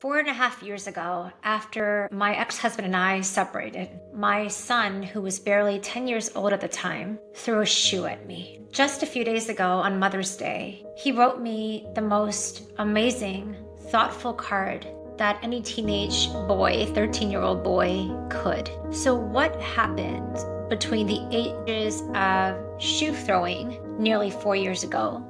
4.5 years ago, after my ex-husband and I separated, my son, who was barely 10 years old at the time, threw a shoe at me. Just a few days ago on Mother's Day, he wrote me the most amazing, thoughtful card that any teenage boy, 13-year-old boy, could. So what happened between the ages of shoe throwing nearly 4 years ago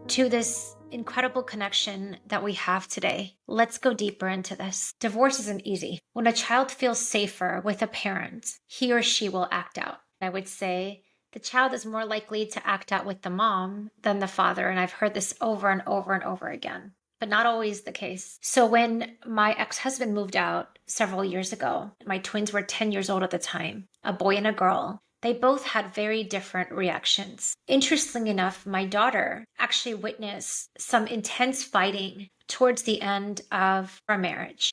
to this incredible connection that we have today? Let's go deeper into this. Divorce isn't easy. When a child feels safer with a parent, he or she will act out. I would say the child is more likely to act out with the mom than the father. And I've heard this over and over and over again, but not always the case. So when my ex-husband moved out several years ago, my twins were 10 years old at the time, a boy and a girl. They both had very different reactions. Interestingly enough, my daughter actually witnessed some intense fighting towards the end of our marriage.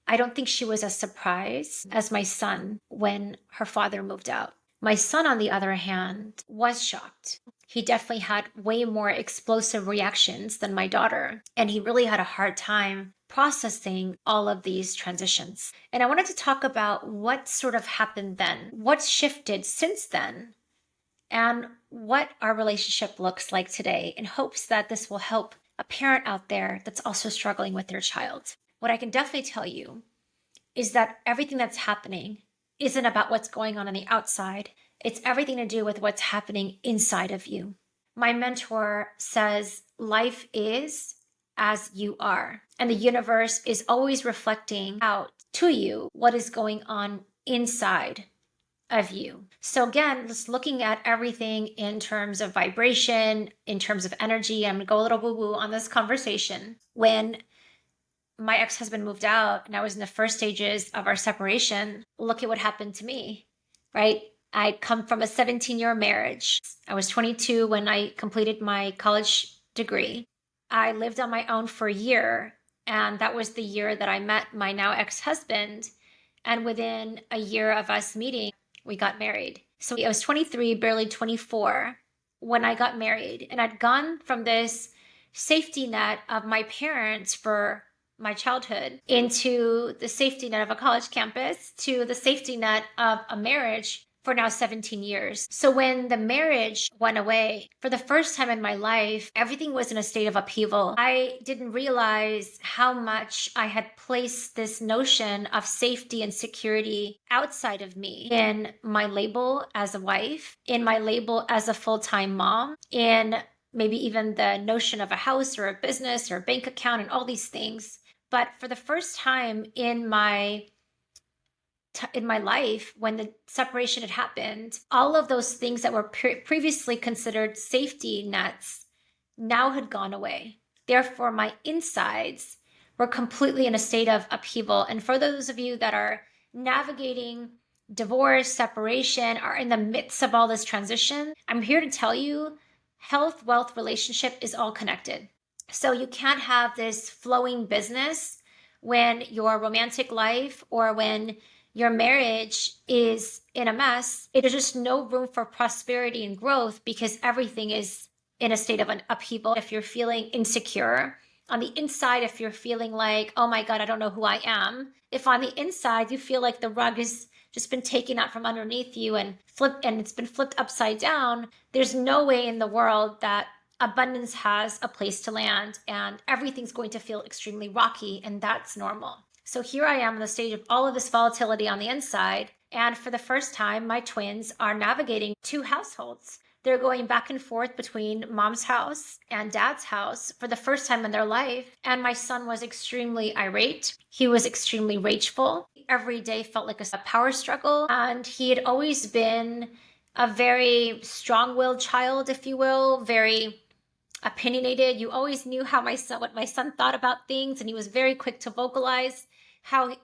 I don't think she was as surprised as my son when her father moved out. My son, on the other hand, was shocked. He definitely had way more explosive reactions than my daughter, and he really had a hard time processing all of these transitions. And I wanted to talk about what sort of happened then, what's shifted since then, and what our relationship looks like today, in hopes that this will help a parent out there that's also struggling with their child. What I can definitely tell you is that everything that's happening isn't about what's going on the outside. It's everything to do with what's happening inside of you. My mentor says life is as you are, and the universe is always reflecting out to you what is going on inside of you. So again, just looking at everything in terms of vibration, in terms of energy. I'm gonna go a little woo-woo on this conversation. When my ex-husband moved out and I was in the first stages of our separation, look at what happened to me, right? I come from a 17-year marriage. I was 22 when I completed my college degree. I lived on my own for a year, and that was the year that I met my now ex-husband. And within a year of us meeting, we got married. So I was 23, barely 24 when I got married. And I'd gone from this safety net of my parents for my childhood into the safety net of a college campus to the safety net of a marriage for now 17 years. So when the marriage went away, for the first time in my life, everything was in a state of upheaval. I didn't realize how much I had placed this notion of safety and security outside of me, in my label as a wife, in my label as a full-time mom, in maybe even the notion of a house or a business or a bank account and all these things. But for the first time in my life, when the separation had happened, all of those things that were previously considered safety nets now had gone away. Therefore, my insides were completely in a state of upheaval. And for those of you that are navigating divorce, separation, are in the midst of all this transition, I'm here to tell you health, wealth, relationship is all connected. So you can't have this flowing business when your romantic life or when your marriage is in a mess. There's just no room for prosperity and growth because everything is in a state of an upheaval. If you're feeling insecure on the inside, if you're feeling like, oh my God, I don't know who I am. If on the inside you feel like the rug has just been taken out from underneath you and it's been flipped upside down, there's no way in the world that abundance has a place to land, and everything's going to feel extremely rocky, and that's normal. So here I am in the stage of all of this volatility on the inside. And for the first time, my twins are navigating two households. They're going back and forth between mom's house and dad's house for the first time in their life. And my son was extremely irate. He was extremely rageful. Every day felt like a power struggle. And he had always been a very strong-willed child, if you will, very opinionated. You always knew what my son thought about things, and he was very quick to vocalize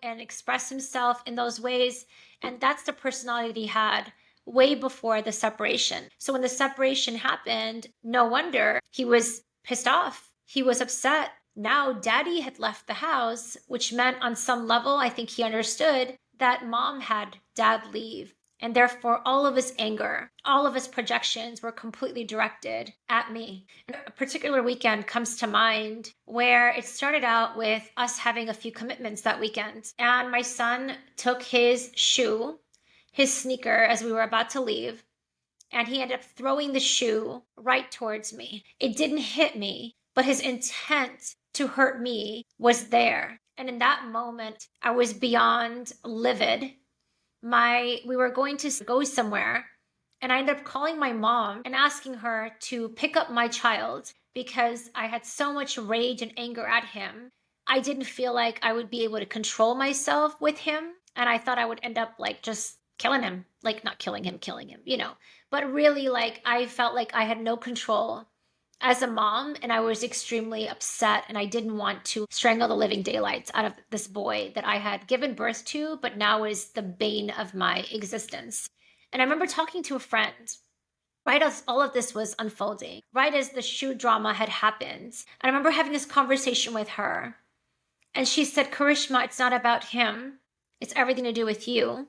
and express himself in those ways. And that's the personality he had way before the separation. So when the separation happened, no wonder he was pissed off. He was upset. Now daddy had left the house, which meant on some level, I think he understood that mom had dad leave. And therefore, all of his anger, all of his projections were completely directed at me. And a particular weekend comes to mind where it started out with us having a few commitments that weekend. And my son took his shoe, his sneaker, as we were about to leave, and he ended up throwing the shoe right towards me. It didn't hit me, but his intent to hurt me was there. And in that moment, I was beyond livid. We were going to go somewhere, and I ended up calling my mom and asking her to pick up my child because I had so much rage and anger at him. I didn't feel like I would be able to control myself with him, and I thought I would end up like just killing him, like not killing him, but really like I felt like I had no control as a mom, and I was extremely upset, and I didn't want to strangle the living daylights out of this boy that I had given birth to, but now is the bane of my existence. And I remember talking to a friend right as all of this was unfolding, right as the shoe drama had happened. And I remember having this conversation with her, and she said, Karishma, it's not about him. It's everything to do with you.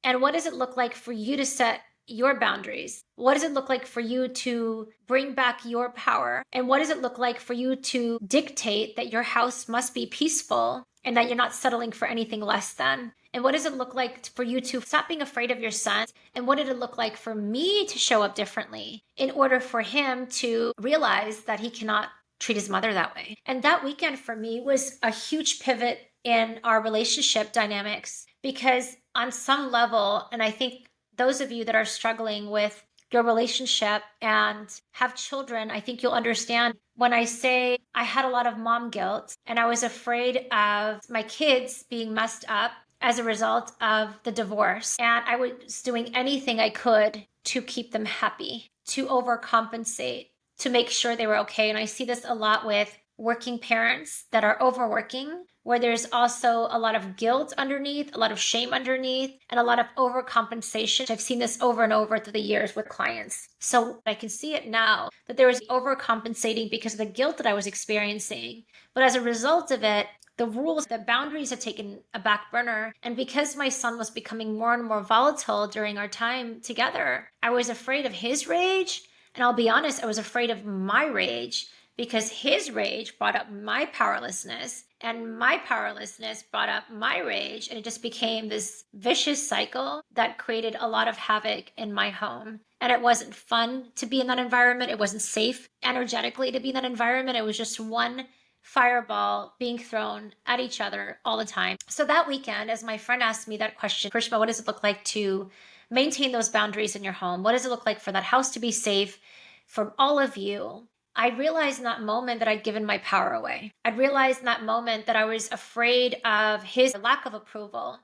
And what does it look like for you to set your boundaries? What does it look like for you to bring back your power? And what does it look like for you to dictate that your house must be peaceful and that you're not settling for anything less than? And what does it look like for you to stop being afraid of your son? And what did it look like for me to show up differently in order for him to realize that he cannot treat his mother that way? And that weekend for me was a huge pivot in our relationship dynamics, because on some level, and I think those of you that are struggling with your relationship and have children, I think you'll understand when I say I had a lot of mom guilt and I was afraid of my kids being messed up as a result of the divorce. And I was doing anything I could to keep them happy, to overcompensate, to make sure they were okay. And I see this a lot with working parents that are overworking, where there's also a lot of guilt underneath, a lot of shame underneath, and a lot of overcompensation. I've seen this over and over through the years with clients. So I can see it now that there was overcompensating because of the guilt that I was experiencing. But as a result of it, the rules, the boundaries had taken a back burner. And because my son was becoming more and more volatile during our time together, I was afraid of his rage. And I'll be honest, I was afraid of my rage, because his rage brought up my powerlessness, and my powerlessness brought up my rage. And it just became this vicious cycle that created a lot of havoc in my home. And it wasn't fun to be in that environment. It wasn't safe energetically to be in that environment. It was just one fireball being thrown at each other all the time. So that weekend, as my friend asked me that question, Karishma, what does it look like to maintain those boundaries in your home? What does it look like for that house to be safe for all of you? I realized in that moment that I'd given my power away. I'd realized in that moment that I was afraid of his lack of approval,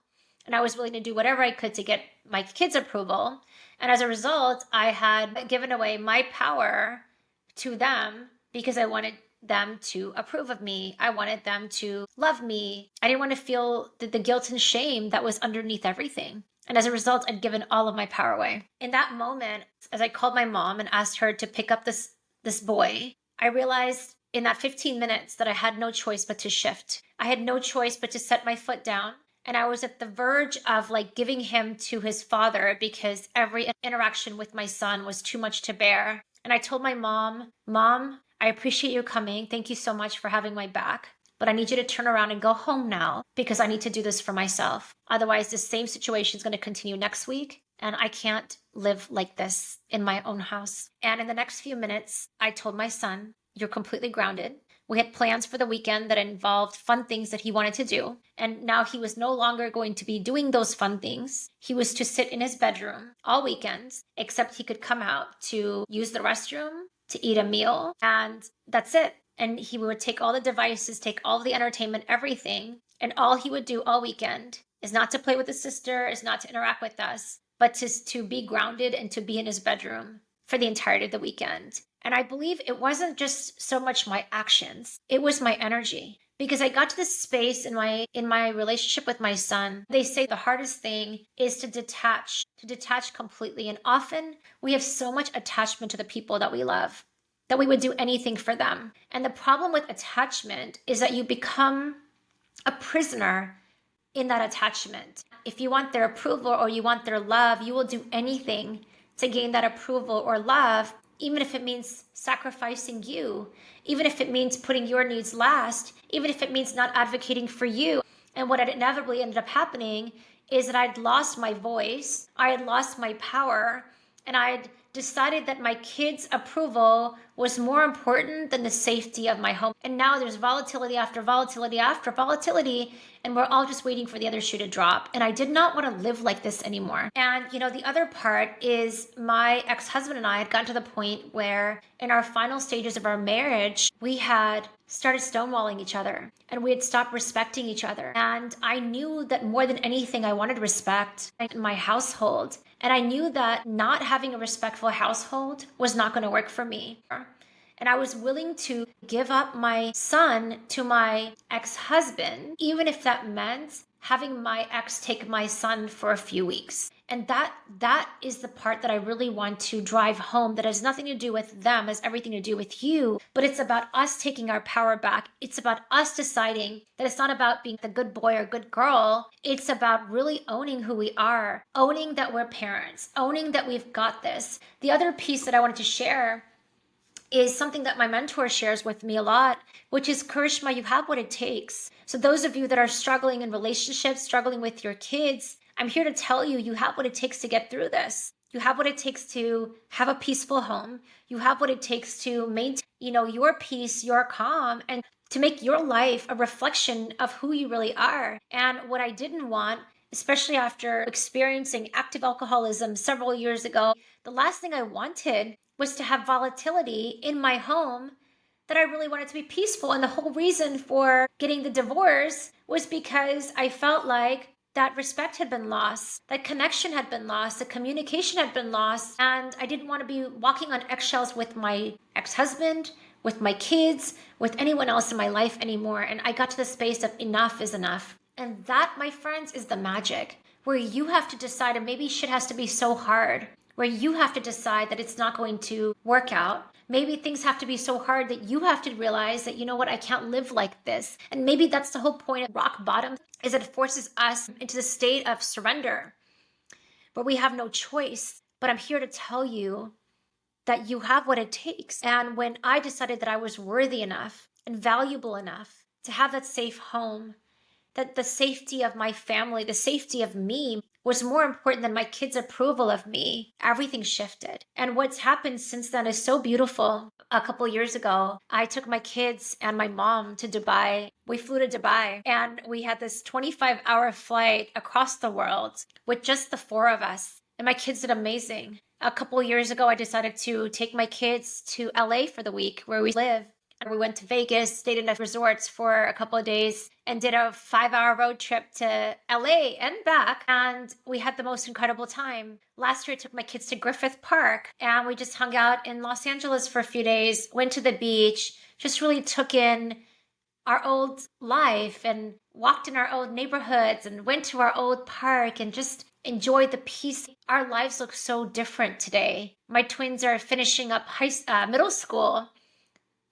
and I was willing to do whatever I could to get my kids' approval. And as a result, I had given away my power to them because I wanted them to approve of me. I wanted them to love me. I didn't want to feel the guilt and shame that was underneath everything. And as a result, I'd given all of my power away. In that moment, as I called my mom and asked her to pick up this boy, I realized in that 15 minutes that I had no choice but to shift. I had no choice but to set my foot down. And I was at the verge of like giving him to his father because every interaction with my son was too much to bear. And I told my mom, I appreciate you coming. Thank you so much for having my back. But I need you to turn around and go home now because I need to do this for myself. Otherwise, the same situation is going to continue next week. And I can't live like this in my own house. And in the next few minutes, I told my son, you're completely grounded. We had plans for the weekend that involved fun things that he wanted to do. And now he was no longer going to be doing those fun things. He was to sit in his bedroom all weekends, except he could come out to use the restroom, to eat a meal, and that's it. And he would take all the devices, take all the entertainment, everything. And all he would do all weekend is not to play with his sister, is not to interact with us, but to be grounded and to be in his bedroom for the entirety of the weekend. And I believe it wasn't just so much my actions, it was my energy. Because I got to this space in my relationship with my son. They say the hardest thing is to detach completely. And often we have so much attachment to the people that we love that we would do anything for them. And the problem with attachment is that you become a prisoner in that attachment. if you want their approval or you want their love, you will do anything to gain that approval or love, even if it means sacrificing you, even if it means putting your needs last, even if it means not advocating for you. And what had inevitably ended up happening is that I'd lost my voice, I had lost my power, and I'd decided that my kids' approval was more important than the safety of my home. And now there's volatility after volatility after volatility, and we're all just waiting for the other shoe to drop. And I did not want to live like this anymore. And the other part is my ex-husband and I had gotten to the point where in our final stages of our marriage, we had started stonewalling each other and we had stopped respecting each other. And I knew that more than anything, I wanted respect in my household. And I knew that not having a respectful household was not going to work for me. And I was willing to give up my son to my ex-husband, even if that meant having my ex take my son for a few weeks. And that is the part that I really want to drive home, that has nothing to do with them, has everything to do with you. But it's about us taking our power back. It's about us deciding that it's not about being the good boy or good girl. It's about really owning who we are, owning that we're parents, owning that we've got this. The other piece that I wanted to share is something that my mentor shares with me a lot, which is, Karishma, you have what it takes. So those of you that are struggling in relationships, struggling with your kids, I'm here to tell you, you have what it takes to get through this. You have what it takes to have a peaceful home. You have what it takes to maintain, your peace, your calm, and to make your life a reflection of who you really are. And what I didn't want, especially after experiencing active alcoholism several years ago, the last thing I wanted was to have volatility in my home, that I really wanted to be peaceful. And the whole reason for getting the divorce was because I felt like that respect had been lost, that connection had been lost, the communication had been lost, and I didn't want to be walking on eggshells with my ex-husband, with my kids, with anyone else in my life anymore. And I got to the space of enough is enough. And that, my friends, is the magic, where you have to decide, and maybe shit has to be so hard, where you have to decide that it's not going to work out. Maybe things have to be so hard that you have to realize that, I can't live like this. And maybe that's the whole point of rock bottom, is it forces us into the state of surrender, where we have no choice. But I'm here to tell you that you have what it takes. And when I decided that I was worthy enough and valuable enough to have that safe home, that the safety of my family, the safety of me, was more important than my kids' approval of me, everything shifted. And what's happened since then is so beautiful. A couple years ago, I took my kids and my mom to Dubai. We flew to Dubai and we had this 25-hour flight across the world with just the four of us. And my kids did amazing. A couple years ago, I decided to take my kids to LA for the week where we live. And we went to Vegas, stayed in the resorts for a couple of days, and did a 5-hour road trip to LA and back. And we had the most incredible time. Last year, I took my kids to Griffith Park, and we just hung out in Los Angeles for a few days, went to the beach, just really took in our old life and walked in our old neighborhoods and went to our old park and just enjoyed the peace. Our lives look so different today. My twins are finishing up middle school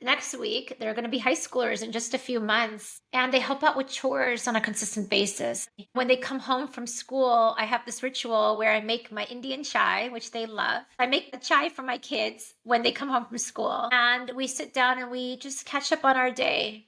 next week. They're going to be high schoolers in just a few months, and they help out with chores on a consistent basis. When they come home from school, I have this ritual where I make my Indian chai, which they love. I make the chai for my kids when they come home from school, and we sit down and we just catch up on our day.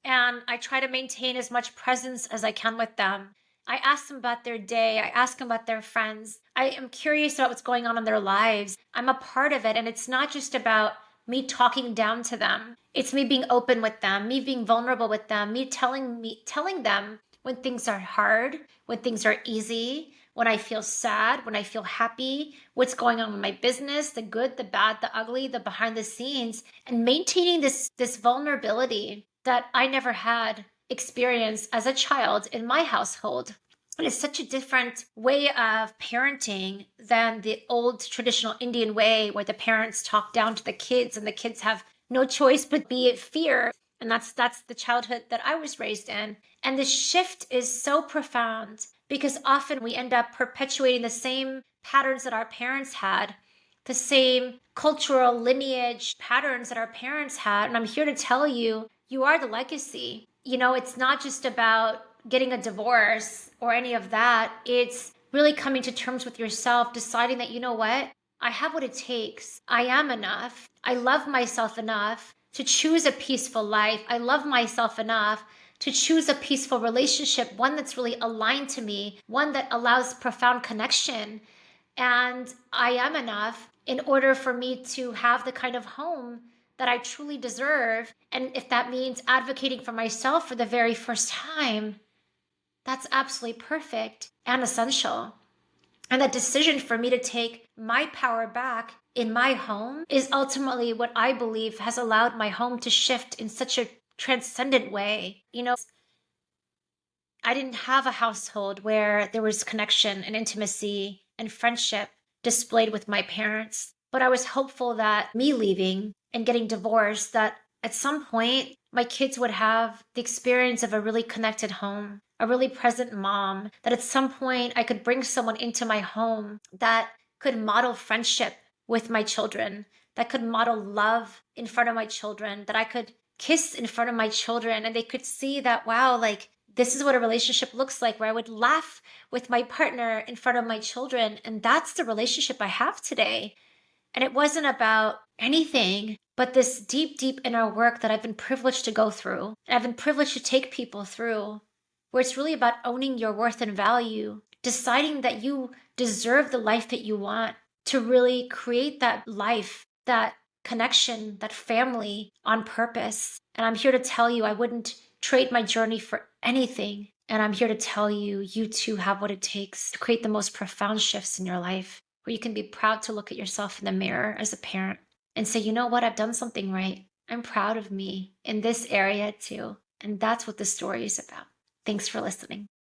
And I try to maintain as much presence as I can with them. I ask them about their day. I ask them about their friends. I am curious about what's going on in their lives. I'm a part of it, and it's not just about me talking down to them. It's me being open with them, me being vulnerable with them, me telling them when things are hard, when things are easy, when I feel sad, when I feel happy, what's going on with my business, the good, the bad, the ugly, the behind the scenes, and maintaining this vulnerability that I never had experienced as a child in my household. And it's such a different way of parenting than the old traditional Indian way, where the parents talk down to the kids and the kids have no choice but be it fear. And that's the childhood that I was raised in. And the shift is so profound because often we end up perpetuating the same patterns that our parents had, the same cultural lineage patterns that our parents had. And I'm here to tell you, you are the legacy. It's not just about getting a divorce or any of that. It's really coming to terms with yourself, deciding that, you know what? I have what it takes. I am enough. I love myself enough to choose a peaceful life. I love myself enough to choose a peaceful relationship, one that's really aligned to me, one that allows profound connection. And I am enough in order for me to have the kind of home that I truly deserve. And if that means advocating for myself for the very first time, that's absolutely perfect and essential. And that decision for me to take my power back in my home is ultimately what I believe has allowed my home to shift in such a transcendent way. I didn't have a household where there was connection and intimacy and friendship displayed with my parents. But I was hopeful that me leaving and getting divorced, that at some point my kids would have the experience of a really connected home, a really present mom, that at some point I could bring someone into my home that could model friendship with my children, that could model love in front of my children, that I could kiss in front of my children and they could see that, wow, like this is what a relationship looks like, where I would laugh with my partner in front of my children. And that's the relationship I have today. And it wasn't about anything but this deep, deep inner work that I've been privileged to go through. And I've been privileged to take people through, where it's really about owning your worth and value, deciding that you deserve the life that you want, to really create that life, that connection, that family on purpose. And I'm here to tell you, I wouldn't trade my journey for anything. And I'm here to tell you, you too have what it takes to create the most profound shifts in your life, where you can be proud to look at yourself in the mirror as a parent and say, you know what, I've done something right. I'm proud of me in this area too. And that's what the story is about. Thanks for listening.